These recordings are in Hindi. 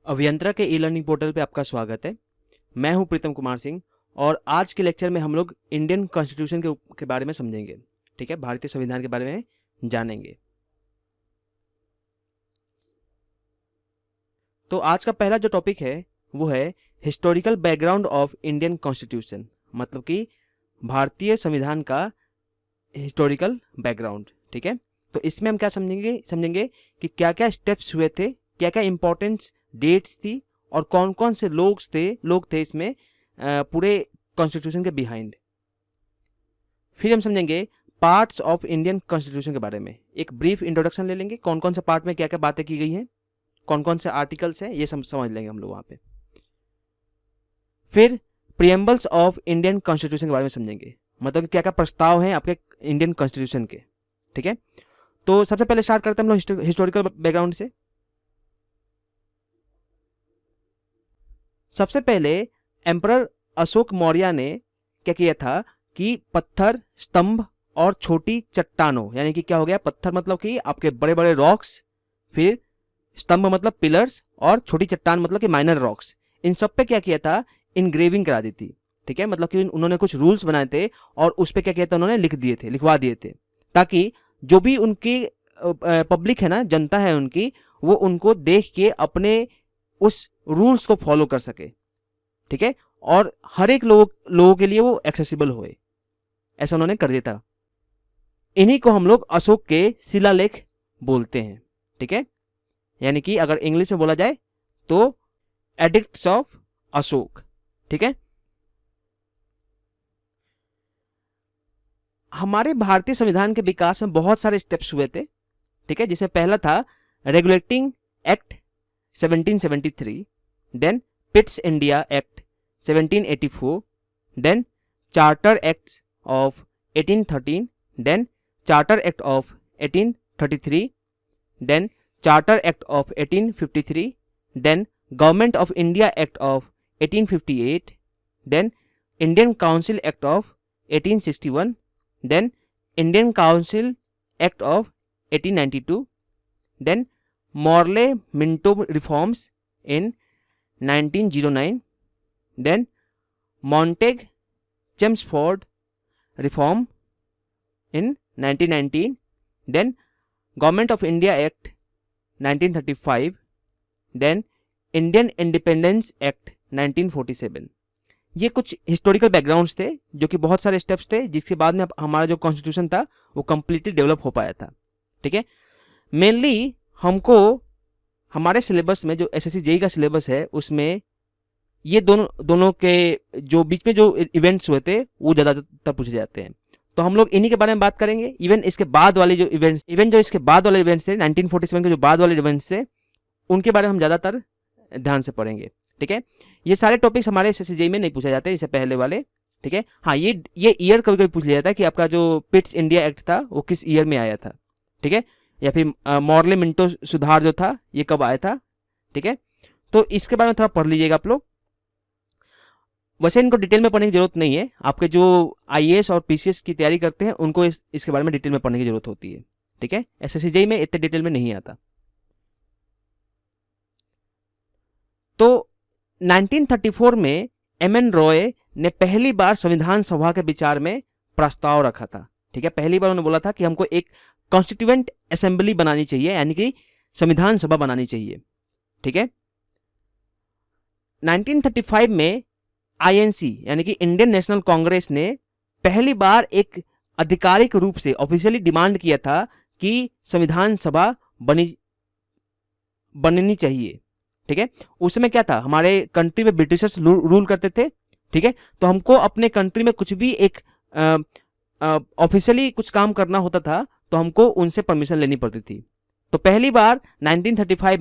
अभियंत्रा के ई लर्निंग पोर्टल पे आपका स्वागत है। मैं हूं प्रीतम कुमार सिंह और आज के लेक्चर में हम लोग इंडियन कॉन्स्टिट्यूशन के बारे में समझेंगे। ठीक है, भारतीय संविधान के बारे में जानेंगे। तो आज का पहला जो टॉपिक है वो है historical background of Indian constitution, मतलब कि भारतीय संविधान का हिस्टोरिकल बैकग्राउंड। ठीक है, तो इसमें हम क्या समझेंगे कि क्या क्या स्टेप्स हुए थे, क्या क्या इंपॉर्टेंट डेट्स थी और कौन कौन से लोग थे इसमें पूरे कॉन्स्टिट्यूशन के बिहाइंड। फिर हम समझेंगे पार्ट्स ऑफ इंडियन कॉन्स्टिट्यूशन के बारे में, एक ब्रीफ इंट्रोडक्शन ले लेंगे, कौन कौन से पार्ट में क्या क्या बातें की गई हैं, कौन कौन से आर्टिकल्स हैं, ये समझ लेंगे हम लोग वहां पे। फिर प्रियम्बल्स ऑफ इंडियन कॉन्स्टिट्यूशन के बारे में समझेंगे, मतलब क्या क्या प्रस्ताव हैं आपके इंडियन कॉन्स्टिट्यूशन के। ठीक है, तो सबसे पहले स्टार्ट करते हैं हम लोग हिस्टोरिकल बैकग्राउंड से। सबसे पहले एम्परर अशोक मौर्य ने क्या किया था कि पत्थर, स्तंभ और छोटी चट्टानों, यानी कि क्या हो गया, पत्थर मतलब कि आपके बड़े बड़े रॉक्स, फिर स्तंभ मतलब पिलर्स और छोटी चट्टान मतलब कि माइनर रॉक्स, इन सब पे क्या किया था, इनग्रेविंग करा दी थी। ठीक है, मतलब कि उन्होंने कुछ रूल्स बनाए थे और उस पर क्या किया था, उन्होंने लिखवा दिए थे, ताकि जो भी उनकी पब्लिक है ना, जनता है उनकी, वो उनको देख के अपने उस रूल्स को फॉलो कर सके। ठीक है, और हर एक लोगों के लिए वो एक्सेसिबल होए, ऐसा उन्होंने कर दिया था। इन्हीं को हम लोग अशोक के शिलालेख बोलते हैं। ठीक है, यानी कि अगर इंग्लिश में बोला जाए तो एडिक्ट्स ऑफ अशोक। ठीक है, हमारे भारतीय संविधान के विकास में बहुत सारे स्टेप्स हुए थे। ठीक है, जिसमें पहला था regulating act 1773, then Pitt's India act 1784, then charter act of 1813, then charter act of 1833, then charter act of 1853, then government of India act of 1858, then Indian council act of 1861, then Indian council act of 1892, then Morley Minto reforms in 1909, then Montague Chelmsford reform in 1919, then Government of India Act 1935, then Indian Independence Act 1947। ये कुछ हिस्टोरिकल बैकग्राउंड्स थे जो कि बहुत सारे स्टेप्स थे, जिसके बाद में हमारा जो कॉन्स्टिट्यूशन था वो कंप्लीटली डेवलप हो पाया था। ठीक है, मेनली हमको हमारे सिलेबस में जो एसएससी जेईई का सिलेबस है उसमें ये दोनों के जो बीच में जो इवेंट्स हुए थे वो ज़्यादातर पूछे जाते हैं, तो हम लोग इन्हीं के बारे में बात करेंगे। इवन इसके बाद वाले जो इसके बाद वाले इवेंट्स थे 1947 के जो बाद वाले इवेंट्स थे उनके बारे में हम ज़्यादातर ध्यान से पढ़ेंगे। ठीक है, ये सारे टॉपिक्स हमारे एसएससी जेईई में नहीं पूछे जाते, इससे पहले वाले। ठीक है, हाँ, ये ईयर कभी कभी पूछ लिया जाता है कि आपका जो पिट्स इंडिया एक्ट था वो किस ईयर में आया था। ठीक है, या फिर मॉर्ले मिंटो सुधार जो था ये कब आया था। ठीक है, तो इसके बारे में थोड़ा पढ़ लीजिएगा आप लोग। वैसे इनको डिटेल में पढ़ने की जरूरत नहीं है, आपके जो आईएएस और पीसीएस की तैयारी करते हैं उनको इसके बारे में डिटेल में पढ़ने की जरूरत होती है। ठीक है, एसएससी जेईई में इतने डिटेल में नहीं आता। तो 1934 में एमएन रॉय ने पहली बार संविधान सभा के विचार में प्रस्ताव रखा था। ठीक है, पहली बार उन्होंने बोला था कि हमको एक कॉन्स्टिट्यूएंट असेंबली बनानी चाहिए, यानी कि संविधान सभा बनानी चाहिए। ठीक है, 1935 में आईएनसी यानी कि इंडियन नेशनल कांग्रेस ने पहली बार एक आधिकारिक रूप से ऑफिशियली डिमांड किया था कि संविधान सभा बननी चाहिए। ठीक है, उसमें क्या था, हमारे कंट्री में ब्रिटिशर्स रूल करते थे। ठीक है, तो हमको अपने कंट्री में कुछ भी एक ऑफिशियली कुछ काम करना होता था तो हमको उनसे परमिशन लेनी पड़ती थी। तो पहली बार 1935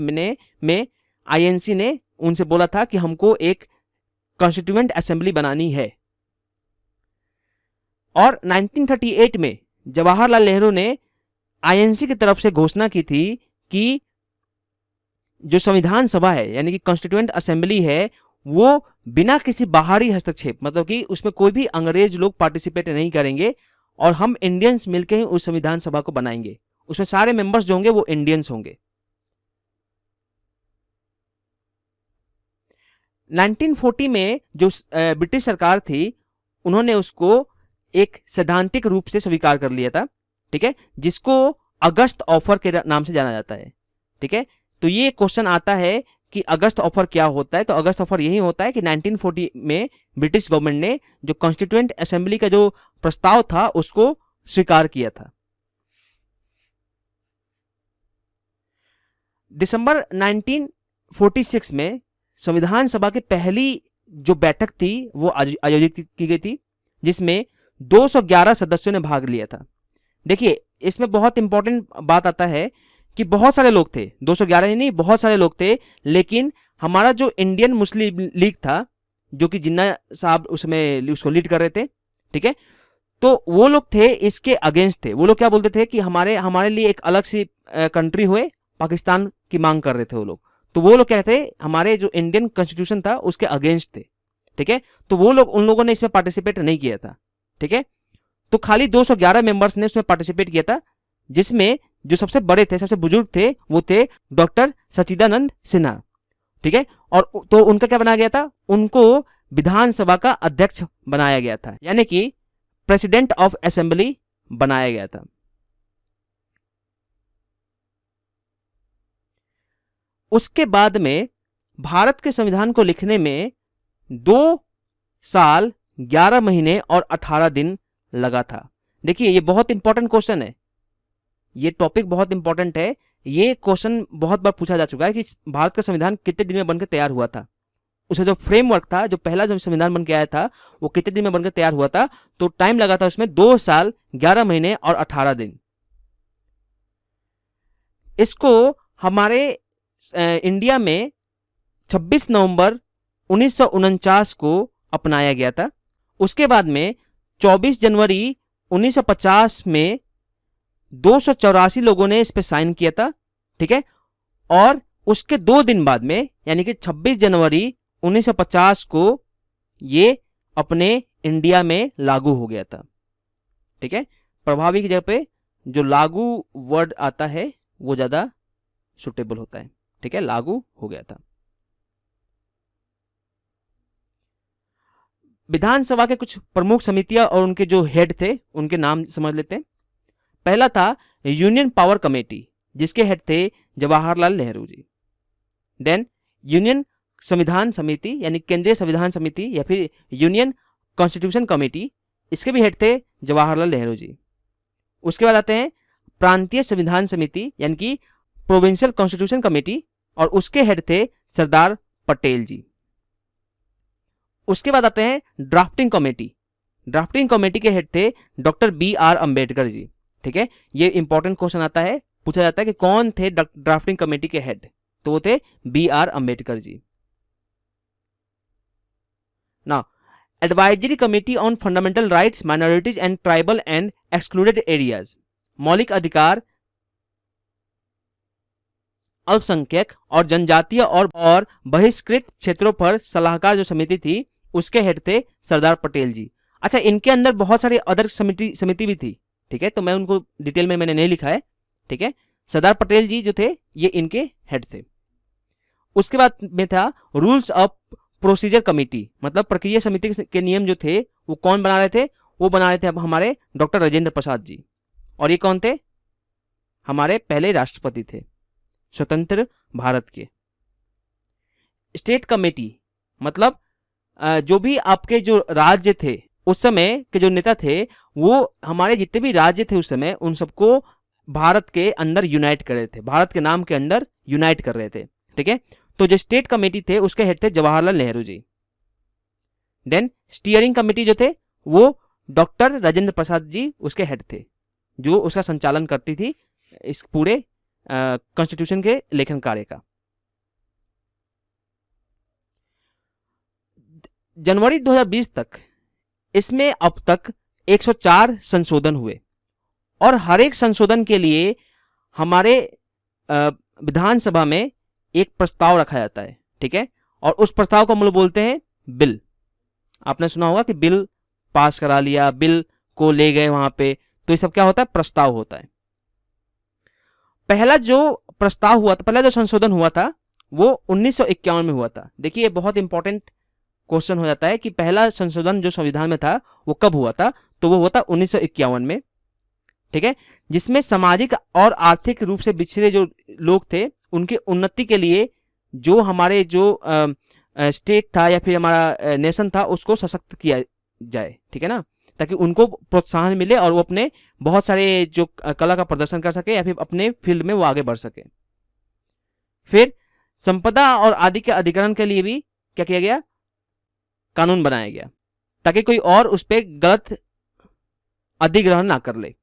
में आईएनसी ने उनसे बोला था कि हमको एक कॉन्स्टिट्यूएंट असेंबली बनानी है। और 1938 में जवाहरलाल नेहरू ने आईएनसी की तरफ से घोषणा की थी कि जो संविधान सभा है यानी कि कॉन्स्टिट्यूएंट असेंबली है वो बिना किसी बाहरी हस्तक्षेप, मतलब कि उसमें कोई भी अंग्रेज लोग पार्टिसिपेट नहीं करेंगे और हम इंडियंस मिलकर ही उस संविधान सभा को बनाएंगे। उसमें सारे मेंबर्स जो होंगे वो इंडियंस होंगे। 1940 में जो ब्रिटिश सरकार थी उन्होंने उसको एक सैद्धांतिक रूप से स्वीकार कर लिया था, ठीक है, जिसको अगस्त ऑफर के नाम से जाना जाता है, ठीक है। तो ये क्वेश्चन आता है कि अगस्त ऑफर क्या होता है, तो अगस्त ऑफर यही होता है कि 1940 में ब्रिटिश गवर्नमेंट ने जो कॉन्स्टिट्यूएंट असेंबली का जो प्रस्ताव था उसको स्वीकार किया था। दिसंबर 1946 में संविधान सभा की पहली जो बैठक थी वो आयोजित की गई थी, जिसमें 211 सदस्यों ने भाग लिया था। देखिए इसमें बहुत इंपॉर्टेंट बात आता है कि बहुत सारे लोग थे, 211 ही नहीं, बहुत सारे लोग थे, लेकिन हमारा जो इंडियन मुस्लिम लीग था, जो कि जिन्ना साहब उसमें उसको लीड कर रहे थे, ठीक है, तो वो लोग थे इसके अगेंस्ट थे। वो लोग क्या बोलते थे कि हमारे लिए एक अलग सी कंट्री हुए, पाकिस्तान की मांग कर रहे थे वो लोग। तो वो लोग क्या थे, हमारे जो इंडियन कॉन्स्टिट्यूशन था उसके अगेंस्ट थे, ठीक है। तो वो लोग, उन लोगों ने इसमें पार्टिसिपेट नहीं किया था, ठीक है। तो खाली 211 मेंबर्स ने उसमें पार्टिसिपेट किया था, जिसमें जो सबसे बड़े थे, सबसे बुजुर्ग थे, वो थे डॉक्टर सच्चिदानंद सिन्हा, ठीक है। और तो उनका क्या बनाया गया था, उनको विधानसभा का अध्यक्ष बनाया गया था, यानी कि प्रेसिडेंट ऑफ असेंबली बनाया गया था। उसके बाद में भारत के संविधान को लिखने में 2 साल 11 महीने और 18 दिन लगा था। देखिए ये बहुत इंपॉर्टेंट क्वेश्चन है, ये टॉपिक बहुत इंपॉर्टेंट है। ये क्वेश्चन बहुत बार पूछा जा चुका है कि भारत का संविधान कितने दिन में बनकर तैयार हुआ था। उसका जो फ्रेमवर्क था, जो पहला जो संविधान बन के आया था, वो कितने दिन में बनकर तैयार हुआ था, तो टाइम लगा था उसमें 2 साल 11 महीने और 18 दिन। इसको हमारे इंडिया में 26 नवंबर 1949 को अपनाया गया था। उसके बाद में 24 जनवरी 1950 में 284 लोगों ने इस पे साइन किया था, ठीक है। और उसके 2 दिन बाद में, यानी कि 26 जनवरी 1950 को ये अपने इंडिया में लागू हो गया था, ठीक है। प्रभावी की जगह पे जो लागू वर्ड आता है वो ज्यादा सुटेबल होता है, ठीक है। लागू हो गया था। विधानसभा के कुछ प्रमुख समितियां और उनके जो हेड थे उनके नाम समझ लेते हैं। पहला था यूनियन पावर कमेटी, जिसके हेड थे जवाहरलाल नेहरू जी। देन यूनियन संविधान समिति, यानी केंद्रीय संविधान समिति या फिर यूनियन कॉन्स्टिट्यूशन कमेटी, इसके भी हेड थे जवाहरलाल नेहरू जी। उसके बाद आते हैं प्रांतीय संविधान समिति, यानी कि प्रोविंशियल कॉन्स्टिट्यूशन कमेटी, और उसके हेड थे सरदार पटेल जी। उसके बाद आते हैं ड्राफ्टिंग कमेटी। ड्राफ्टिंग कमेटी के हेड थे डॉक्टर B.R. अंबेडकर जी, ठीक है। ये इंपॉर्टेंट क्वेश्चन आता है, पूछा जाता है कि कौन थे ड्राफ्टिंग कमेटी के हेड, तो वो थे B.R. Ambedkar ji. Now advisory committee on fundamental rights, minorities and tribal and excluded areas, मौलिक अधिकार, अल्पसंख्यक और जनजातीय और बहिष्कृत क्षेत्रों पर सलाहकार जो समिति थी, उसके हेड थे सरदार पटेल जी। अच्छा, इनके अंदर बहुत सारी अदर समिति भी थी, ठीक है, तो मैं उनको डिटेल में मैंने नहीं लिखा है, ठीक है। सरदार पटेल जी जो थे ये इनके हेड थे। उसके बाद में था रूल्स ऑफ प्रोसीजर कमेटी, मतलब प्रक्रिया समिति के नियम जो थे वो कौन बना रहे थे, वो बना रहे थे अब हमारे डॉक्टर राजेंद्र प्रसाद जी। और ये कौन थे, हमारे पहले राष्ट्रपति थे स्वतंत्र भारत के। स्टेट कमेटी मतलब जो भी आपके जो राज्य थे उस समय के जो नेता थे, वो हमारे जितने भी राज्य थे उस समय, उन सबको भारत के अंदर यूनाइट कर रहे थे, भारत के नाम के अंदर यूनाइट कर रहे थे, ठीक है। तो जो स्टेट कमेटी थे उसके हेड थे Jawaharlal Nehru ji. Then steering committee जो थे वो डॉक्टर राजेंद्र प्रसाद जी उसके हेड थे, जो उसका संचालन करती थी इस पूरे कॉन्स्टिट्यूशन के लेखन कार्य का। जनवरी 2020 तक इसमें अब तक 104 संशोधन हुए, और हर एक संशोधन के लिए हमारे विधानसभा में एक प्रस्ताव रखा जाता है, ठीक है। और उस प्रस्ताव को हम लोग बोलते हैं बिल। आपने सुना होगा कि बिल पास करा लिया, बिल को ले गए वहां पे, तो ये सब क्या होता है, प्रस्ताव होता है। पहला जो प्रस्ताव हुआ था, पहला जो संशोधन हुआ था वो 1951 में हुआ था। देखिए ये बहुत इंपॉर्टेंट क्वेश्चन हो जाता है कि पहला संशोधन जो संविधान में था वो कब हुआ था, तो वो हुआ था 1951 में, ठीक है, जिसमें सामाजिक और आर्थिक रूप से पिछड़े जो लोग थे उनकी उन्नति के लिए जो हमारे जो स्टेट था या फिर हमारा नेशन था उसको सशक्त किया जाए, ठीक है ना, ताकि उनको प्रोत्साहन मिले और वो अपने बहुत सारे जो कला का प्रदर्शन कर सके या फिर अपने फील्ड में वो आगे बढ़ सके। फिर संपदा और आदि के अधिकरण के लिए भी क्या किया गया, कानून बनाया गया, ताकि कोई और उस पर गलत अधिग्रहण ना कर ले।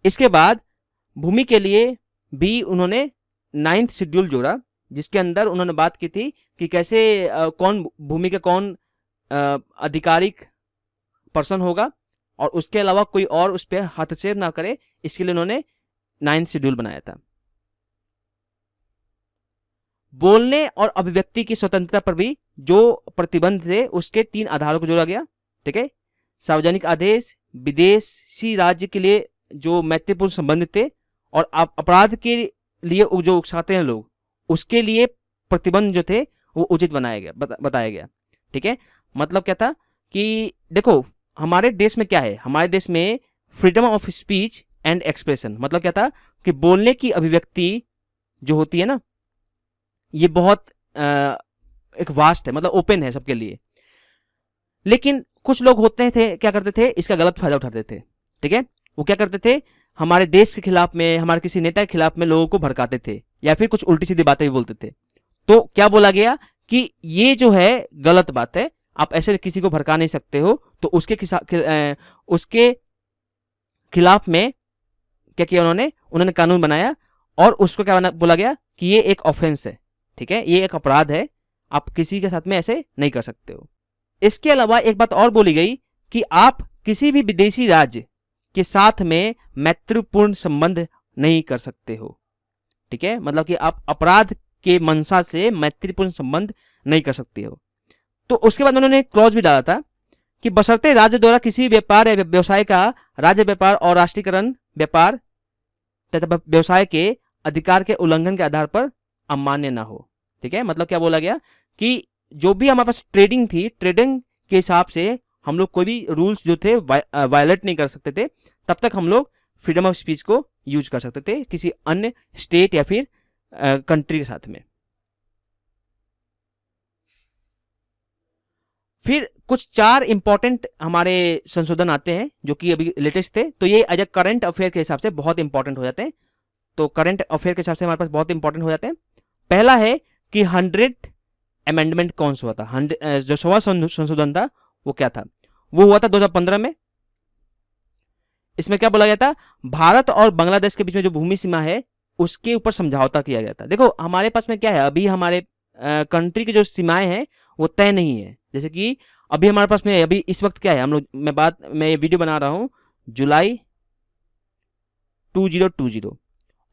इसके बाद भूमि के लिए भी उन्होंने 9th शेड्यूल जोड़ा, जिसके अंदर उन्होंने बात की थी कि कैसे कौन भूमि के कौन आधिकारिक पर्सन होगा और उसके अलावा कोई और उस पर हस्तक्षेप ना करे, इसके लिए उन्होंने 9th शेड्यूल बनाया था। बोलने और अभिव्यक्ति की स्वतंत्रता पर भी जो प्रतिबंध थे उसके 3 आधारों को जोड़ा गया, ठीक है, सार्वजनिक आदेश, विदेशी राज्य के लिए जो मैत्रीपूर्ण संबंध थे और अपराध के लिए जो उकसाते हैं लोग उसके लिए प्रतिबंध जो थे वो उचित बनाया गया, बताया गया, ठीक है। मतलब क्या था कि देखो हमारे देश में क्या है, हमारे देश में freedom of speech and expression, मतलब क्या था कि बोलने की अभिव्यक्ति जो होती है ना ये बहुत एक वास्ट है, मतलब ओपन है सबके लिए। लेकिन कुछ लोग होते थे क्या करते थे, इसका गलत फायदा उठाते थे, ठीक है। वो क्या करते थे, हमारे देश के खिलाफ में, हमारे किसी नेता के खिलाफ में लोगों को भड़काते थे या फिर कुछ उल्टी सीधी बातें भी बोलते थे। तो क्या बोला गया कि ये जो है गलत बात है, आप ऐसे किसी को भड़का नहीं सकते हो। तो उसके खिलाफ में क्या किया उन्होंने कानून बनाया और उसको क्या बोला गया कि ये एक ऑफेंस है, ठीक है, ये एक अपराध है, आप किसी के साथ में ऐसे नहीं कर सकते हो। इसके अलावा एक बात और बोली गई कि आप किसी भी विदेशी राज्य के साथ में मैत्रीपूर्ण संबंध नहीं कर सकते हो, ठीक है, मतलब कि आप अपराध के मंशा से मैत्रीपूर्ण संबंध नहीं कर सकते हो। तो उसके बाद उन्होंने क्लॉज भी डाला था कि बशर्ते राज्य द्वारा किसी व्यापार या व्यवसाय का राज्य व्यापार और राष्ट्रीयकरण व्यापार तथा व्यवसाय के अधिकार के उल्लंघन के आधार पर अमान्य ना हो, ठीक है। मतलब क्या बोला गया कि जो भी हमारे पास ट्रेडिंग थी, ट्रेडिंग के हिसाब से हम लोग कोई भी रूल्स जो थे वायलेट नहीं कर सकते थे, तब तक हम लोग फ्रीडम ऑफ स्पीच को यूज कर सकते थे किसी अन्य स्टेट या फिर कंट्री के साथ में। फिर कुछ 4 इंपॉर्टेंट हमारे संशोधन आते हैं जो कि अभी लेटेस्ट थे, तो ये एज अ करंट अफेयर के हिसाब से बहुत इंपॉर्टेंट हो जाते हैं। तो करंट अफेयर के हिसाब से हमारे पास बहुत इंपॉर्टेंट हो जाते हैं। पहला है कि 100th अमेंडमेंट कौन सा हुआ था, जो 100वां संशोधन था वो क्या था, वो हुआ था 2015 में। इसमें क्या बोला गया था, भारत और बांग्लादेश के बीच में जो भूमि सीमा है उसके ऊपर समझौता किया गया था। देखो हमारे पास में क्या है, अभी हमारे कंट्री की जो सीमाएं हैं वो तय नहीं है। जैसे कि अभी हमारे पास में अभी इस वक्त क्या है, हम लोग मैं ये वीडियो बना रहा हूँ जुलाई 2020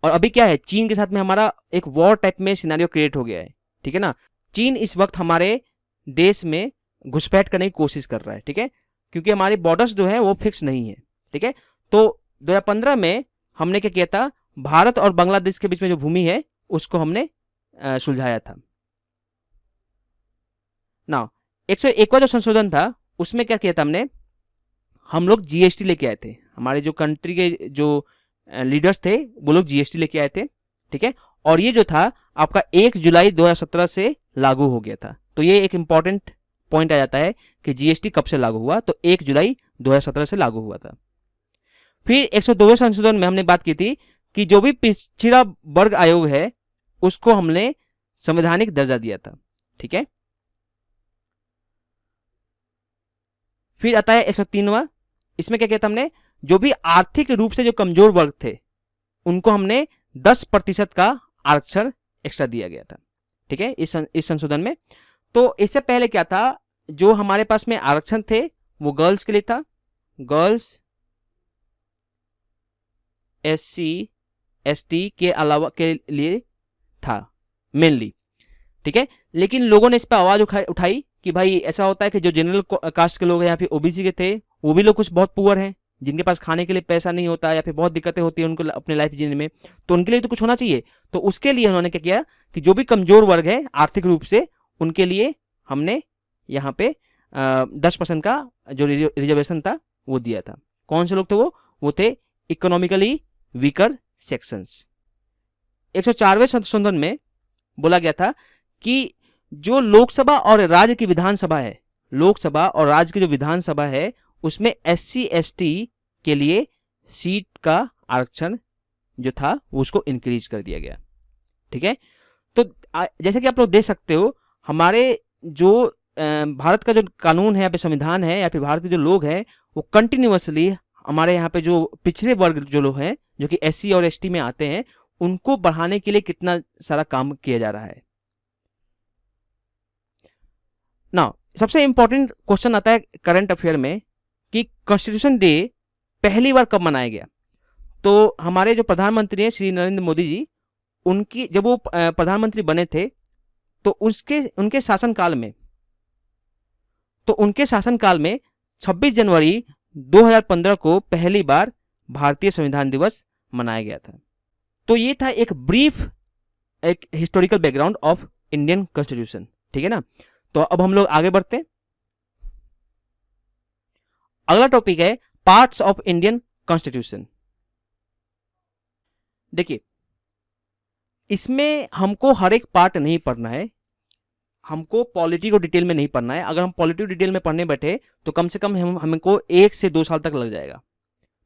और अभी क्या है, चीन के साथ में हमारा एक वॉर टाइप में सिनेरियो क्रिएट हो गया है, ठीक है ना। चीन इस वक्त हमारे देश में घुसपैठ करने की कोशिश कर रहा है, ठीक है, क्योंकि हमारे बॉर्डर्स जो है वो फिक्स नहीं है, ठीक है। तो 2015 में हमने क्या किया था, भारत और बांग्लादेश के बीच में जो भूमि है उसको हमने सुलझाया था ना। 101वां जो संशोधन था उसमें क्या किया था हम लोग जीएसटी लेके आए थे, हमारे जो कंट्री के जो लीडर्स थे वो लोग जीएसटी लेके आए थे, ठीक है। और ये जो था आपका 1 जुलाई 2017 से लागू हो गया था। तो ये एक इंपॉर्टेंट पॉइंट आ जाता है कि जीएसटी कब से लागू हुआ, तो 1 जुलाई 2017 से लागू हुआ था। फिर 102वें संशोधन में हमने बात की थी कि जो भी पिछड़ा वर्ग आयोग है उसको हमने संवैधानिक दर्जा दिया था, ठीक है। फिर आता है 103वां, इसमें क्या किया था हमने, जो भी आर्थिक रूप से जो कमजोर वर्ग थे उनको हमने 10% का आरक्षण एक्स्ट्रा दिया गया था, ठीक है, इस संशोधन में। तो इससे पहले क्या था, जो हमारे पास में आरक्षण थे वो गर्ल्स के लिए था, गर्ल्स SC ST के अलावा के लिए था मेनली, ठीक है। लेकिन लोगों ने इस पर आवाज उठाई कि भाई ऐसा होता है कि जो जनरल कास्ट के लोग हैं या फिर ओबीसी के थे वो भी लोग कुछ बहुत पुअर हैं, जिनके पास खाने के लिए पैसा नहीं होता या फिर बहुत दिक्कतें होती है उनको अपने लाइफ जीने में, तो उनके लिए तो कुछ होना चाहिए। तो उसके लिए उन्होंने क्या किया कि जो भी कमजोर वर्ग है आर्थिक रूप से, उनके लिए हमने यहाँ पे 10% का जो रिजर्वेशन था वो दिया था। कौन से लोग थे वो थे इकोनॉमिकली वीकर सेक्शंस। 104वें संशोधन में बोला गया था कि जो लोकसभा और राज्य की विधानसभा है, लोकसभा और राज्य की जो विधानसभा है, उसमें SC ST के लिए सीट का आरक्षण जो था वो उसको इंक्रीज कर दिया गया। ठीक है, तो जैसे कि आप लोग देख सकते हो, हमारे जो भारत का जो कानून है या फिर संविधान है या फिर भारत के जो लोग हैं, वो कंटिन्यूअसली हमारे यहाँ पे जो पिछड़े वर्ग जो लोग हैं, जो कि SC और ST में आते हैं, उनको बढ़ाने के लिए कितना सारा काम किया जा रहा है। ना सबसे इंपॉर्टेंट क्वेश्चन आता है करंट अफेयर में कि कॉन्स्टिट्यूशन डे पहली बार कब मनाया गया। तो हमारे जो प्रधानमंत्री हैं श्री नरेंद्र मोदी जी, उनकी जब वो प्रधानमंत्री बने थे तो उनके शासनकाल में 26 जनवरी 2015 को पहली बार भारतीय संविधान दिवस मनाया गया था। तो ये था एक ब्रीफ एक historical background of Indian constitution. ठीक है ना, तो अब हम लोग आगे बढ़ते हैं। अगला टॉपिक है पार्ट्स ऑफ इंडियन कॉन्स्टिट्यूशन। देखिए, इसमें हमको हर एक पार्ट नहीं पढ़ना है, हमको पॉलिटी को डिटेल में नहीं पढ़ना है। अगर हम पॉलिटी डिटेल में पढ़ने बैठे तो कम से कम हमको 1 से 2 साल तक लग जाएगा।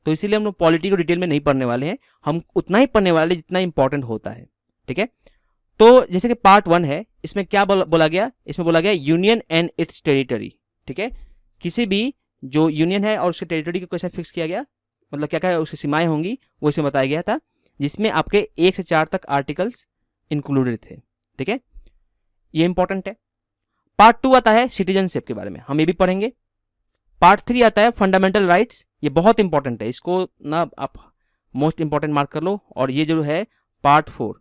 तो इसीलिए हम लोग पॉलिटी को डिटेल में नहीं पढ़ने वाले हैं, हम उतना ही पढ़ने वाले जितना इंपॉर्टेंट होता है। ठीक है, तो जैसे कि पार्ट 1 है, इसमें क्या बोला गया, इसमें बोला गया यूनियन एंड इट्स टेरिटरी। ठीक है, किसी भी जो यूनियन है और उसके टेरिटरी को कैसे फिक्स किया गया, मतलब क्या क्या उसकी सीमाएं होंगी वो इसमें बताया गया था, जिसमें आपके 1 से 4 तक आर्टिकल्स इंक्लूडेड थे। ठीक है, ये इंपॉर्टेंट है। पार्ट 2 आता है सिटीजनशिप के बारे में, हम ये भी पढ़ेंगे। पार्ट 3 आता है फंडामेंटल राइट्स, ये बहुत इंपॉर्टेंट है, इसको ना आप मोस्ट इंपॉर्टेंट मार्क कर लो। और ये जो है part 4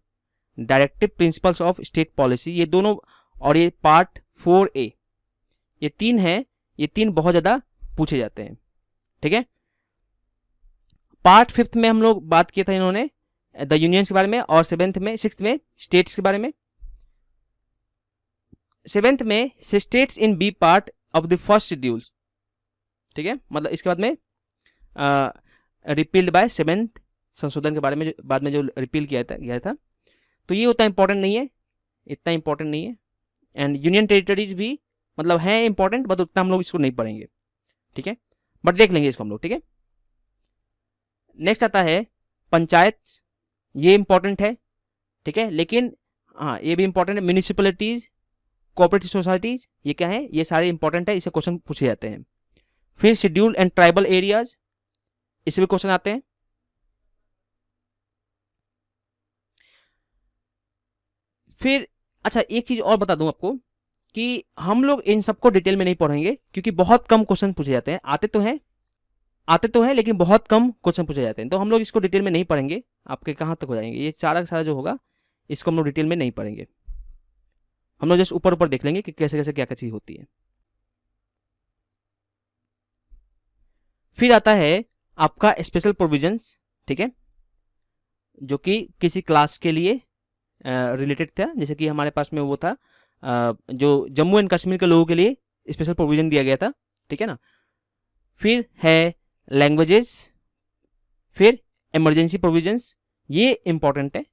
directive principles of state policy, ये दोनों, और ये पार्ट 4A, ये 3 हैं, ये 3 बहुत ज्यादा पूछे जाते हैं। ठीक है, पार्ट 5 में हम लोग बात किया था इन्होंने द यूनियंस के बारे में, और 6th में स्टेट्स के बारे में। 7th में states in B part of the first schedule. ठीक है, मतलब इसके बाद में रिपील्ड बाय 7th संशोधन के बारे में बाद में जो रिपील गया था। तो ये उतना इंपॉर्टेंट नहीं है, इतना इंपॉर्टेंट नहीं है। एंड यूनियन टेरिटरीज भी मतलब है इंपॉर्टेंट, बट उतना हम लोग इसको नहीं पढ़ेंगे। ठीक है, बट देख लेंगे इसको हम लोग। ठीक है, नेक्स्ट आता है पंचायत, ये इंपॉर्टेंट है। ठीक है, लेकिन हाँ ये भी इंपॉर्टेंट है। म्यूनिसिपैलिटीज, कोऑपरेटिव सोसाइटीज, ये क्या है, ये सारे इंपॉर्टेंट है, इससे क्वेश्चन पूछे जाते हैं। फिर शेड्यूल्ड एंड ट्राइबल एरियाज, इससे भी क्वेश्चन आते हैं। फिर अच्छा एक चीज और बता दूं आपको कि हम लोग इन सबको डिटेल में नहीं पढ़ेंगे, क्योंकि बहुत कम क्वेश्चन पूछे जाते हैं। आते तो हैं लेकिन बहुत कम क्वेश्चन पूछे जाते हैं, तो हम लोग इसको डिटेल में नहीं पढ़ेंगे। आपके कहाँ तक हो जाएंगे, ये सारा सारा जो होगा इसको हम लोग डिटेल में नहीं पढ़ेंगे, हम लोग जस्ट ऊपर ऊपर देख लेंगे कि कैसे कैसे क्या क्या चीज होती है। फिर आता है आपका स्पेशल प्रोविजंस। ठीक है, जो कि किसी क्लास के लिए रिलेटेड था, जैसे कि हमारे पास में वो था जो जम्मू एंड कश्मीर के लोगों के लिए स्पेशल प्रोविजन दिया गया था। ठीक है ना, फिर है लैंग्वेजेस, फिर इमरजेंसी प्रोविजंस, ये इंपॉर्टेंट है,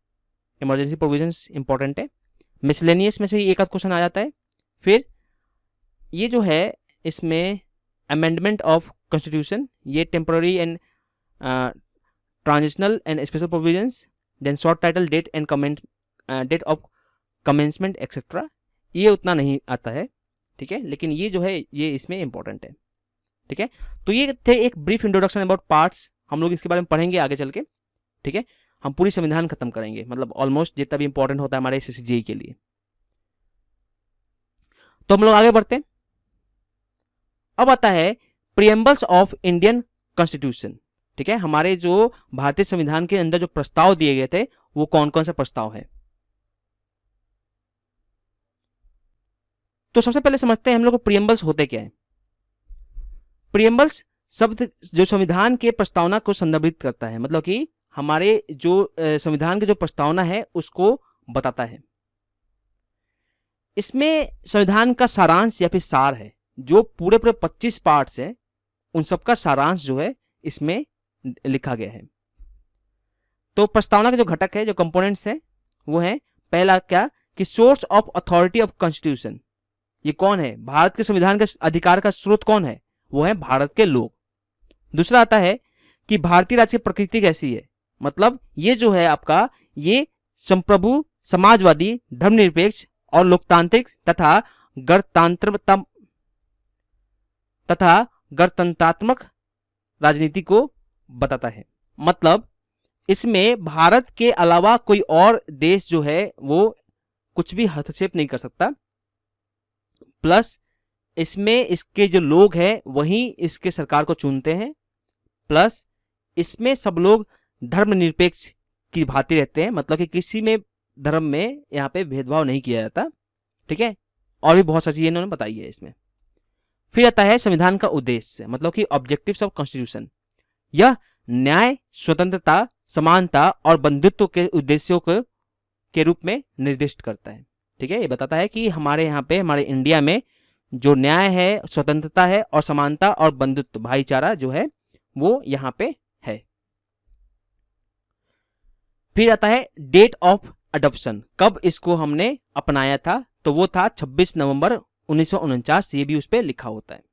इमरजेंसी प्रोविजंस इंपॉर्टेंट है। मिसलेनियस में से एक आध क्वेश्चन आ जाता है। फिर ये जो है इसमें अमेंडमेंट ऑफ कॉन्स्टिट्यूशन, ये temporary and transitional and special provisions, then short title, date and comment, date of commencement etcetera, ये उतना नहीं आता है। ठीक है, लेकिन ये जो है ये इसमें इंपॉर्टेंट है। ठीक है, तो ये थे एक ब्रीफ इंट्रोडक्शन अबाउट पार्ट्स, हम लोग इसके बारे में पढ़ेंगे आगे चल के। ठीक है, हम पूरी संविधान खत्म करेंगे, मतलब ऑलमोस्ट जितना भी इंपॉर्टेंट होता है हमारे SSC के लिए। तो हम लोग आगे बढ़ते हैं। अब आता है प्रियम्बल्स ऑफ इंडियन कॉन्स्टिट्यूशन। ठीक है, हमारे जो भारतीय संविधान के अंदर जो प्रस्ताव दिए गए थे वो कौन कौन से प्रस्ताव है। तो सबसे पहले समझते हैं हम लोग को प्रियम्बल्स होते क्या है। प्रियम्बल्स शब्द जो संविधान के प्रस्तावना को संदर्भित करता है, मतलब कि हमारे जो संविधान की जो प्रस्तावना है उसको बताता है। इसमें संविधान का सारांश या फिर सार है, जो पूरे 25 पार्ट्स हैं उन सबका सारांश जो है इसमें लिखा गया है। तो प्रस्तावना के जो घटक है, जो कंपोनेंट्स हैं, वो है पहला क्या कि source of authority of constitution. ये कौन है? भारत के संविधान के अधिकार का स्रोत कौन है? वो है भारत के लोग। दूसरा आता है कि भारतीय राज्य की प्रकृति कैसी है, मतलब ये जो है आपका ये संप्रभु, समाजवादी, धर्मनिरपेक्ष और लोकतांत्रिक तथा गणतंत्रात्मक राजनीति को बताता है। मतलब इसमें भारत के अलावा कोई और देश जो है वो कुछ भी हस्तक्षेप नहीं कर सकता, प्लस इसमें इसके जो लोग हैं वही इसके सरकार को चुनते हैं, प्लस इसमें सब लोग धर्मनिरपेक्ष की भांति रहते हैं, मतलब कि किसी में धर्म में यहाँ पे भेदभाव नहीं किया जाता। ठीक है, और भी बहुत सारी चीजें इन्होंने बताई है इसमें। फिर आता है संविधान का उद्देश्य, मतलब कि ऑब्जेक्टिव्स ऑफ कॉन्स्टिट्यूशन। यह न्याय, स्वतंत्रता, समानता और बंधुत्व के उद्देश्यों के रूप में निर्दिष्ट करता है। ठीक है, ये बताता है कि हमारे यहाँ पे, हमारे इंडिया में जो न्याय है, स्वतंत्रता है और समानता और बंधुत्व, भाईचारा जो है वो यहाँ पे है। फिर आता है डेट ऑफ अडॉप्शन, कब इसको हमने अपनाया था, तो वो था 26 नवंबर 1949। ये भी उस पर लिखा होता है।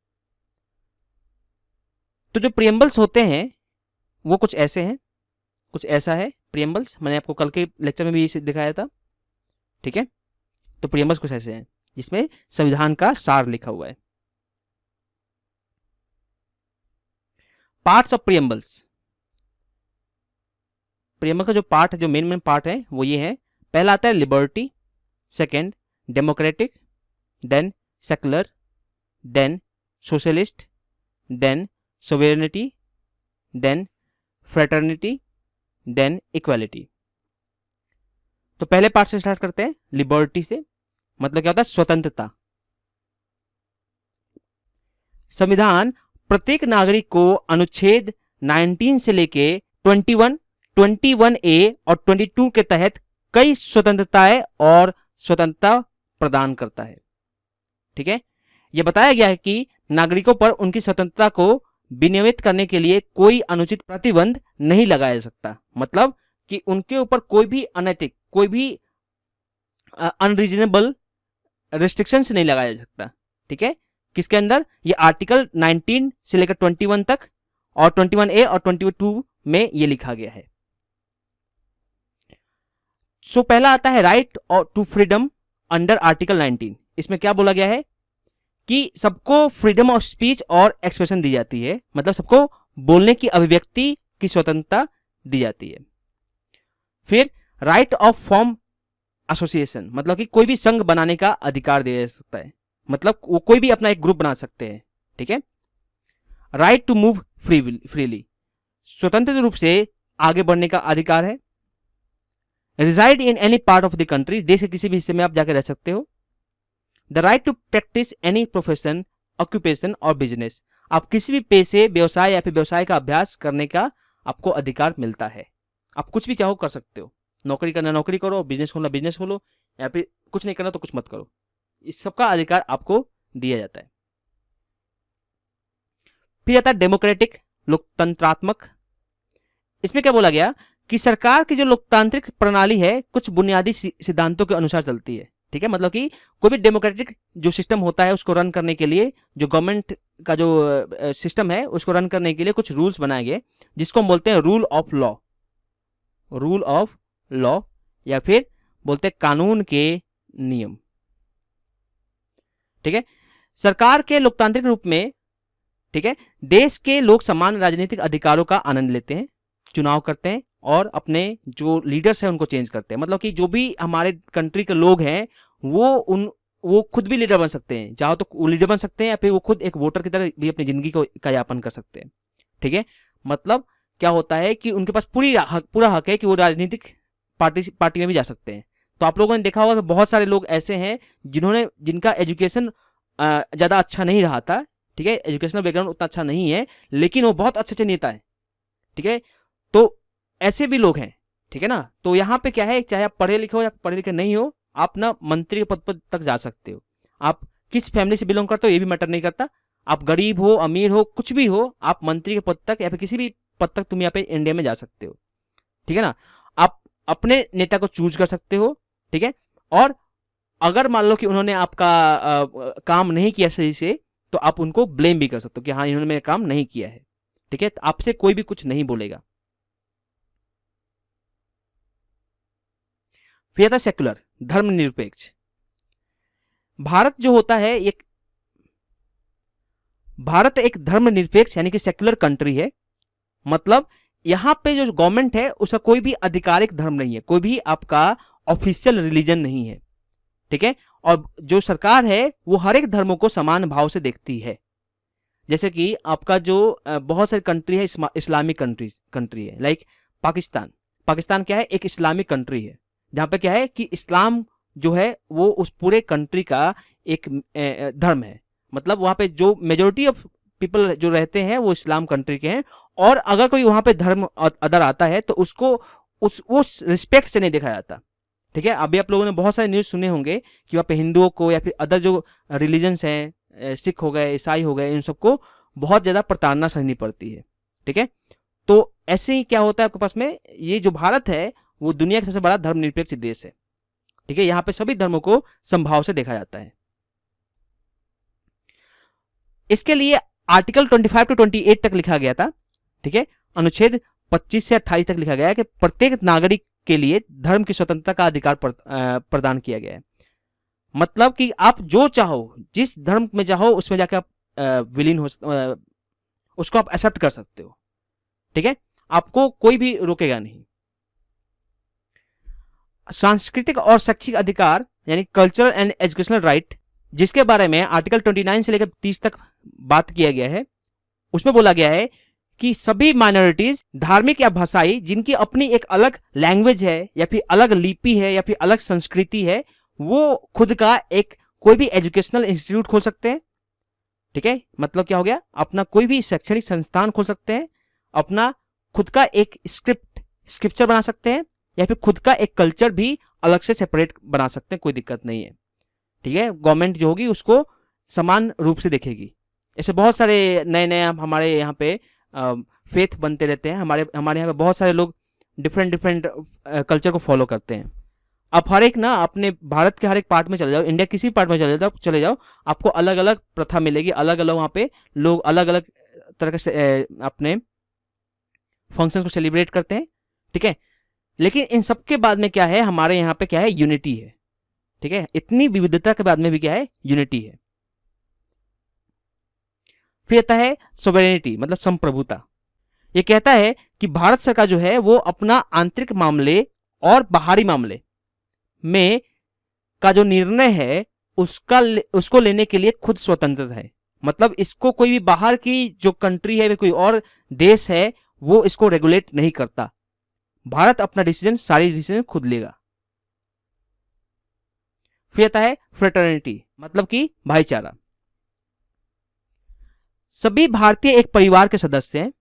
तो जो प्रियम्बल्स होते हैं वो कुछ ऐसे हैं, कुछ ऐसा है प्रियम्बल्स, मैंने आपको कल के लेक्चर में भी इसे दिखाया था। ठीक है, तो प्रियम्बल्स कुछ ऐसे हैं जिसमें संविधान का सार लिखा हुआ है। पार्ट्स ऑफ प्रियम्बल्स, प्रियम्बल का जो पार्ट है, जो मेन पार्ट है वो ये है। पहला आता है liberty, second democratic, then secular, then socialist, then sovereignty, then fraternity, then equality. तो पहले पार्ट से स्टार्ट करते हैं, लिबर्टी से। मतलब क्या होता है? स्वतंत्रता। संविधान प्रत्येक नागरिक को अनुच्छेद 19 से लेके 21, 21A और 22 के तहत कई स्वतंत्रताएं और स्वतंत्रता प्रदान करता है। ठीक है, यह बताया गया है कि नागरिकों पर उनकी स्वतंत्रता को विनियमित करने के लिए कोई अनुचित प्रतिबंध नहीं लगाया जा सकता। मतलब कि उनके ऊपर कोई भी अनैतिक, कोई भी अनरीजनेबल रेस्ट्रिक्शंस नहीं लगाया जा सकता। ठीक है, किसके अंदर? ये आर्टिकल 19 से लेकर 21 तक और 21A और 22 में ये लिखा गया है। सो पहला आता है right to freedom under article 19। इसमें क्या बोला गया है कि सबको फ्रीडम ऑफ स्पीच और एक्सप्रेशन दी जाती है, मतलब सबको बोलने की, अभिव्यक्ति की स्वतंत्रता दी जाती है। फिर राइट ऑफ फॉर्म एसोसिएशन, मतलब कि कोई भी संघ बनाने का अधिकार दिया जा सकता है, मतलब वो कोई भी अपना एक ग्रुप बना सकते हैं। ठीक है, राइट टू मूव फ्रीली, स्वतंत्र रूप से आगे बढ़ने का अधिकार है। Reside in any part of the country, देश के किसी भी हिस्से में आप जाकर रह सकते हो। The right to practise any profession, occupation और बिजनेस, आप किसी भी पेशे, व्यवसाय या फिर व्यवसाय का अभ्यास करने का आपको अधिकार मिलता है। आप कुछ भी चाहो कर सकते हो, नौकरी करना नौकरी करो, बिजनेस खोलना बिजनेस खोलो, या फिर कुछ नहीं करना तो कुछ मत करो। इस सबका अधिकार आपको दिया जाता है। फिर आता है डेमोक्रेटिक, लोकतंत्रात्मक। इसमें क्या बोला गया कि सरकार की जो लोकतांत्रिक प्रणाली है कुछ बुनियादी सिद्धांतों के अनुसार चलती है। ठीक है, मतलब कि कोई भी डेमोक्रेटिक जो सिस्टम होता है उसको रन करने के लिए, जो गवर्नमेंट का जो सिस्टम है उसको रन करने के लिए कुछ रूल्स बनाए गए, जिसको हम बोलते हैं rule of law, rule of law, या फिर बोलते हैं कानून के नियम। ठीक है, सरकार के लोकतांत्रिक रूप में, ठीक है, देश के लोग समान राजनीतिक अधिकारों का आनंद लेते हैं, चुनाव करते हैं और अपने जो लीडर्स हैं उनको चेंज करते हैं। मतलब कि जो भी हमारे कंट्री के लोग हैं वो खुद भी लीडर बन सकते हैं, चाहो तो वो लीडर बन सकते हैं या फिर वो खुद एक वोटर की तरह भी अपनी जिंदगी का यापन कर सकते हैं। ठीक है, मतलब क्या होता है कि उनके पास पूरा हक है कि वो राजनीतिक पार्टी में भी जा सकते हैं। तो आप लोगों ने देखा होगा कि बहुत सारे लोग ऐसे हैं जिनका एजुकेशन ज़्यादा अच्छा नहीं रहा था, ठीक है, एजुकेशनल बैकग्राउंड उतना अच्छा नहीं है, लेकिन वो बहुत अच्छे अच्छे नेता है, ठीक है। तो ऐसे भी लोग हैं, ठीक है ना। तो यहाँ पे क्या है, चाहे आप पढ़े लिखे हो या पढ़े लिखे नहीं हो, आप ना मंत्री के पद पर तक जा सकते हो। आप किस फैमिली से बिलोंग करते हो ये भी मैटर नहीं करता, आप गरीब हो अमीर हो कुछ भी हो, आप मंत्री के पद तक या फिर किसी भी पद तक तुम यहाँ पे इंडिया में जा सकते हो, ठीक है ना। आप अपने नेता को चूज कर सकते हो, ठीक है। और अगर मान लो कि उन्होंने आपका काम नहीं किया सही से, तो आप उनको ब्लेम भी कर सकते हो कि हाँ इन्होंने मेरा काम नहीं किया है, ठीक है। तो आपसे कोई भी कुछ नहीं बोलेगा। फिर आता है सेक्युलर, धर्मनिरपेक्ष। भारत जो होता है एक भारत एक धर्मनिरपेक्ष यानी कि सेक्युलर कंट्री है। मतलब यहां पे जो गवर्नमेंट है उसका कोई भी आधिकारिक धर्म नहीं है, कोई भी आपका ऑफिशियल रिलीजन नहीं है, ठीक है। और जो सरकार है वो हर एक धर्मों को समान भाव से देखती है। जैसे कि आपका जो बहुत सारी कंट्री है इस्लामिक कंट्री है, लाइक पाकिस्तान। पाकिस्तान क्या है, एक इस्लामिक कंट्री है, जहां पे क्या है कि इस्लाम जो है वो उस पूरे कंट्री का एक धर्म है। मतलब वहां पे जो मेजोरिटी ऑफ पीपल जो रहते हैं वो इस्लाम कंट्री के हैं। और अगर कोई वहां पे धर्म अदर आता है तो उसको उस रिस्पेक्ट से नहीं देखा जाता, ठीक है। अभी आप लोगों ने बहुत सारे न्यूज़ सुने होंगे कि वहाँ पे हिंदुओं को या फिर अदर जो रिलीजन्स हैं, सिख हो गए ईसाई हो गए, इन सबको बहुत ज़्यादा प्रताड़ना सहनी पड़ती है, ठीक है। तो ऐसे ही क्या होता है आपके पास में, ये जो भारत है वो दुनिया का सबसे बड़ा धर्मनिरपेक्ष देश है, ठीक है। यहाँ पे सभी धर्मों को समभाव से देखा जाता है। इसके लिए आर्टिकल 25 to 28 तक लिखा गया था, ठीक है। अनुच्छेद 25 से 28 तक लिखा गया है कि प्रत्येक नागरिक के लिए धर्म की स्वतंत्रता का अधिकार प्रदान किया गया है। मतलब कि आप जो चाहो जिस धर्म में चाहो उसमें जाकर आप विलीन हो, उसको आप एक्सेप्ट कर सकते हो, ठीक है। आपको कोई भी रोकेगा नहीं। सांस्कृतिक और शैक्षिक अधिकार यानी कल्चरल एंड एजुकेशनल राइट, जिसके बारे में आर्टिकल 29 से लेकर 30 तक बात किया गया है, उसमें बोला गया है कि सभी माइनॉरिटीज धार्मिक या भाषाई जिनकी अपनी एक अलग लैंग्वेज है या फिर अलग लिपि है या फिर अलग संस्कृति है, वो खुद का एक कोई भी एजुकेशनल इंस्टीट्यूट खोल सकते हैं, ठीक है। मतलब क्या हो गया, अपना कोई भी शैक्षणिक संस्थान खोल सकते हैं, अपना खुद का एक स्क्रिप्चर बना सकते हैं या फिर खुद का एक कल्चर भी अलग से सेपरेट बना सकते हैं, कोई दिक्कत नहीं है, ठीक है। गवर्नमेंट जो होगी उसको समान रूप से देखेगी। ऐसे बहुत सारे नए नए हमारे यहाँ पे फेथ बनते रहते हैं। हमारे यहाँ पे बहुत सारे लोग डिफरेंट कल्चर को फॉलो करते हैं। आप हर एक ना अपने भारत के हर एक पार्ट में चले जाओ, इंडिया किसी पार्ट में चले जाओ, आपको अलग अलग प्रथा मिलेगी, अलग अलग वहाँ पे लोग अलग अलग तरह के अपने फंक्शन को सेलिब्रेट करते हैं, ठीक है। लेकिन इन सब के बाद में क्या है, हमारे यहाँ पे क्या है, यूनिटी है, ठीक है। इतनी विविधता के बाद में भी क्या है, यूनिटी है। फिर आता है सोवेरेनिटी, मतलब संप्रभुता। ये कहता है कि भारत सरकार जो है वो अपना आंतरिक मामले और बाहरी मामले में का जो निर्णय है उसको लेने के लिए खुद स्वतंत्र है। मतलब इसको कोई भी बाहर की जो कंट्री है, कोई और देश है, वो इसको रेगुलेट नहीं करता। भारत अपना डिसीजन, सारी डिसीजन खुद लेगा। फिर आता है फ्रेटर्निटी, मतलब कि भाईचारा। सभी भारतीय एक परिवार के सदस्य हैं,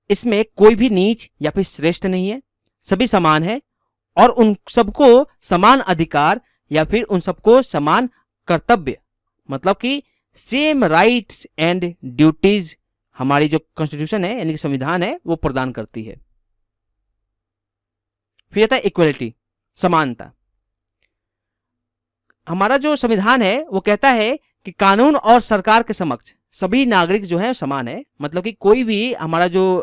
इसमें कोई भी नीच या फिर श्रेष्ठ नहीं है, सभी समान है और उन सबको समान अधिकार या फिर उन सबको समान कर्तव्य, मतलब कि सेम राइट्स एंड ड्यूटीज हमारी जो कॉन्स्टिट्यूशन है यानी कि संविधान है वो प्रदान करती है। फिर आता है इक्वलिटी, समानता। हमारा जो संविधान है वो कहता है कि कानून और सरकार के समक्ष सभी नागरिक जो है समान है। मतलब कि कोई भी हमारा जो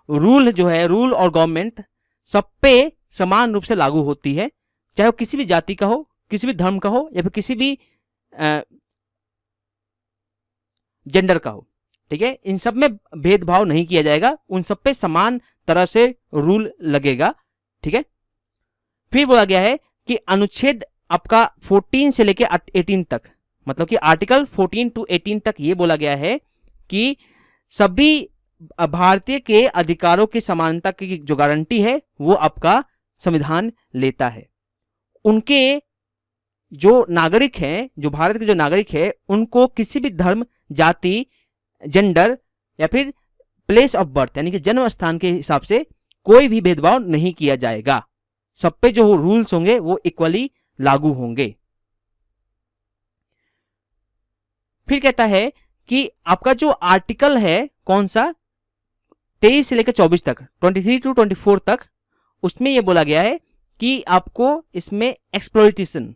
रूल जो है, रूल और गवर्नमेंट सब पे समान रूप से लागू होती है, चाहे वो किसी भी जाति का हो, किसी भी धर्म का हो या फिर किसी भी जेंडर का हो, ठीक है। इन सब में भेदभाव नहीं किया जाएगा, उन सब पे समान तरह से रूल लगेगा, ठीक है। फिर बोला गया है कि अनुच्छेद आपका 14 से लेकर 18 तक, मतलब कि आर्टिकल 14 to 18 तक ये बोला गया है कि सभी भारतीय के अधिकारों की समानता की जो गारंटी है वो आपका संविधान लेता है। उनके जो नागरिक हैं, जो भारत के जो नागरिक हैं, उनको किसी भी धर्म, जाति जेंडर या फिर प्लेस ऑफ बर्थ यानी कि जन्म स्थान के हिसाब से कोई भी भेदभाव नहीं किया जाएगा। सब पे जो रूल्स होंगे वो इक्वली लागू होंगे। फिर कहता है कि आपका जो आर्टिकल है कौन सा 23 से लेकर 24 तक 23 टू 24 तक, उसमें यह बोला गया है कि आपको इसमें एक्सप्लॉइटेशन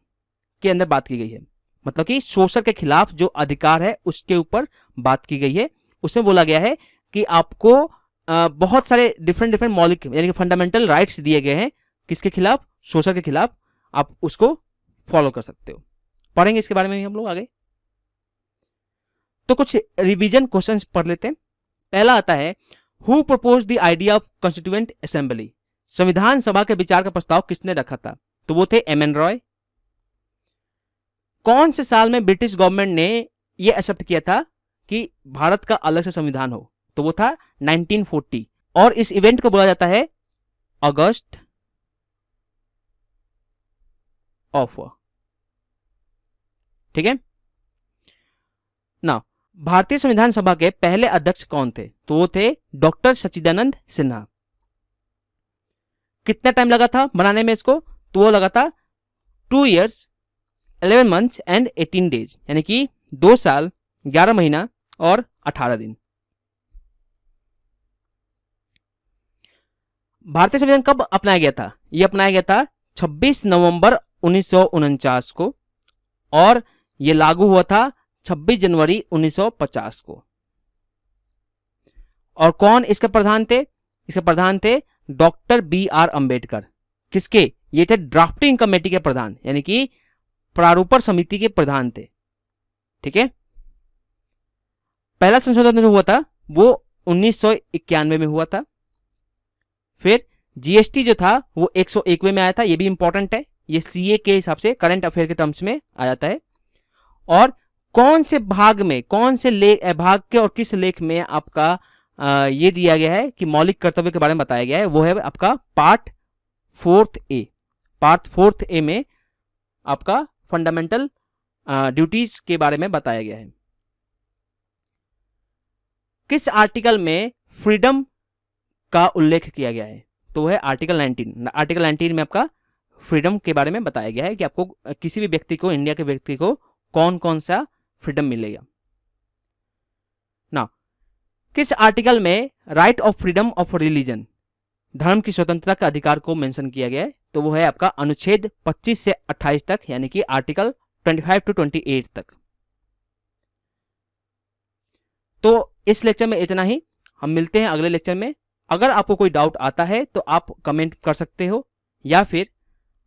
के अंदर बात की गई है, मतलब कि शोषण के खिलाफ जो अधिकार है उसके ऊपर बात की गई है। उसमें बोला गया है कि आपको बहुत सारे डिफरेंट मौलिक यानी कि फंडामेंटल राइट्स दिए गए हैं, किसके खिलाफ, शोषण के खिलाफ, आप उसको फॉलो कर सकते हो। पढ़ेंगे इसके बारे में हम लोग आगे। तो कुछ रिवीजन क्वेश्चंस पढ़ लेते हैं। पहला आता है who propose the idea of constituent assembly, संविधान सभा के विचार का प्रस्ताव किसने रखा था, तो वो थे एम एन रॉय। कौन से साल में ब्रिटिश गवर्नमेंट ने यह एक्सेप्ट किया था कि भारत का अलग से संविधान हो, तो वो था 1940, और इस इवेंट को बोला जाता है अगस्त ऑफ, ठीक है ना। भारतीय संविधान सभा के पहले अध्यक्ष कौन थे, तो वो थे डॉक्टर सच्चिदानंद सिन्हा। कितना टाइम लगा था बनाने में इसको, तो वो लगा था 2 years 11 months and 18 days, यानी कि 2 साल 11 महीना और 18 दिन। भारतीय संविधान कब अपनाया गया था, यह अपनाया गया था 26 नवंबर 1949 को, और यह लागू हुआ था 26 जनवरी 1950 को। और कौन इसके प्रधान थे, इसके प्रधान थे डॉक्टर बी आर अंबेडकर। किसके, ये थे ड्राफ्टिंग कमेटी के प्रधान, यानी कि प्रारूपण समिति के प्रधान थे, ठीक है। पहला संशोधन जो हुआ था वो 1991 में हुआ था। फिर जीएसटी जो था वो 101वें में आया था, ये भी इंपॉर्टेंट है, ये सीए के हिसाब से करंट अफेयर के टर्म्स में आ जाता है। और कौन से भाग में, कौन से भाग के और किस लेख में आपका ये दिया गया है कि मौलिक कर्तव्य के बारे में बताया गया है, वो है आपका पार्ट 4 ए। पार्ट 4 ए में आपका फंडामेंटल ड्यूटीज के बारे में बताया गया है। किस आर्टिकल में फ्रीडम का उल्लेख किया गया है, तो वो है आर्टिकल 19। आर्टिकल 19 में आपका फ्रीडम के बारे में बताया गया है कि आपको किसी भी व्यक्ति को, इंडिया के व्यक्ति को कौन कौन सा फ्रीडम मिलेगा ना। किस आर्टिकल में right of freedom of religion, धर्म की स्वतंत्रता के अधिकार को मेंशन किया गया है, तो वो है आपका अनुच्छेद 25 से 28 तक, यानी कि आर्टिकल 25 टू 28 तक। तो इस लेक्चर में इतना ही, हम मिलते हैं अगले लेक्चर में। अगर आपको कोई डाउट आता है तो आप कमेंट कर सकते हो या फिर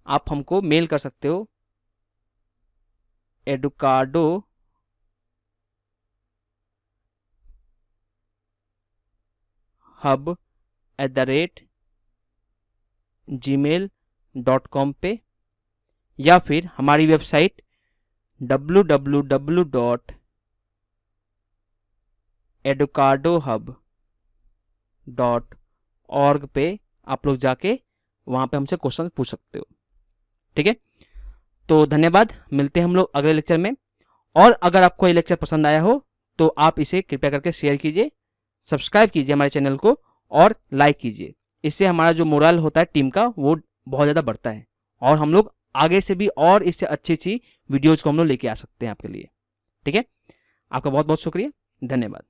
आप हमको मेल कर सकते हो educadohub@gmail.com पे, या फिर हमारी वेबसाइट www.educadohub.org पे आप लोग जाके वहां पे हमसे क्वेश्चन पूछ सकते हो, ठीक है। तो धन्यवाद, मिलते हैं हम लोग अगले लेक्चर में। और अगर आपको ये लेक्चर पसंद आया हो तो आप इसे कृपया करके शेयर कीजिए, सब्सक्राइब कीजिए हमारे चैनल को और लाइक कीजिए। इससे हमारा जो मोरल होता है टीम का वो बहुत ज़्यादा बढ़ता है, और हम लोग आगे से भी और इससे अच्छी वीडियोज़ को हम लोग लेके आ सकते हैं आपके लिए, ठीक है। आपका बहुत बहुत शुक्रिया, धन्यवाद।